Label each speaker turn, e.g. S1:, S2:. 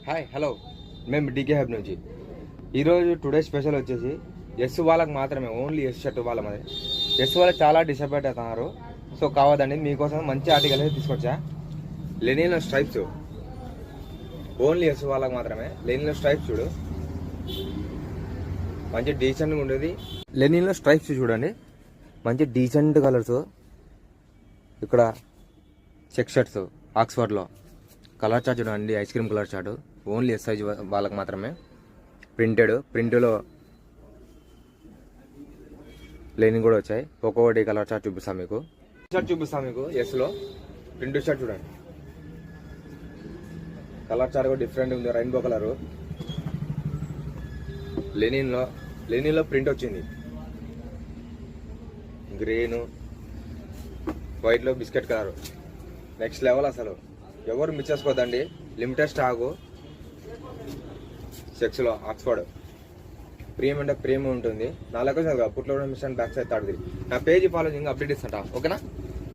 S1: Hi hello మేము DK hub నుంచి ఈరోజు టుడే స్పెషల్ వచ్చేసి ఎస్ వాళ్ళకి మాత్రమే, ఓన్లీ ఎస్ షర్ట్ వాళ్ళ మరి ఎస్ వాళ్ళకి చాలా డిసప్పాయింట్ అవుతున్నారు. సో కావద్దండి, మీకోసం మంచి ఆర్టికల్ అయితే తీసుకొచ్చా. లెనిన్లో స్ట్రైప్స్ ఓన్లీ ఎస్ వాళ్ళకి మాత్రమే. లెనిన్లో స్ట్రైప్స్ చూడు, మంచి డీసెంట్గా ఉండేది. లెనిన్లో స్ట్రైప్స్ చూడండి, మంచి డీసెంట్ కలర్స్. ఇక్కడ చెక్ షర్ట్స్ ఆక్స్ఫర్డ్లో కలర్ చార్ట్ చూడండి, ice cream colour chart only S size వాళ్ళకి మాత్రమే. ప్రింట్లో లెనిన్ కూడా వచ్చాయి. ఒక్కొక్కటి కలర్ చార్ట్ చూపిస్తాను మీకు. షర్ట్ చూపిస్తాను మీకు ఎస్లో. ప్రింట్ షర్ట్ చూడండి, కలర్ చార్ట్ కూడా డిఫరెంట్ ఉంది, రెయిన్బో కలరు. లెనిన్లో ప్రింట్ వచ్చింది, గ్రీను వైట్లో బిస్కెట్ కలరు. నెక్స్ట్ లెవెల్ అసలు, ఎవరు మిస్ చేసుకోవద్దండి. లిమిటెడ్ స్టాకు సెక్స్లో ఆక్స్ఫర్డ్. ప్రీమియం అంటే ప్రీమియం ఉంటుంది. నా లెక్క పుట్లో మిషన్ బ్యాక్ సైడ్ తాడుది. నా పేజీ ఫాలో అప్డేట్ ఇస్తాంట, ఓకేనా?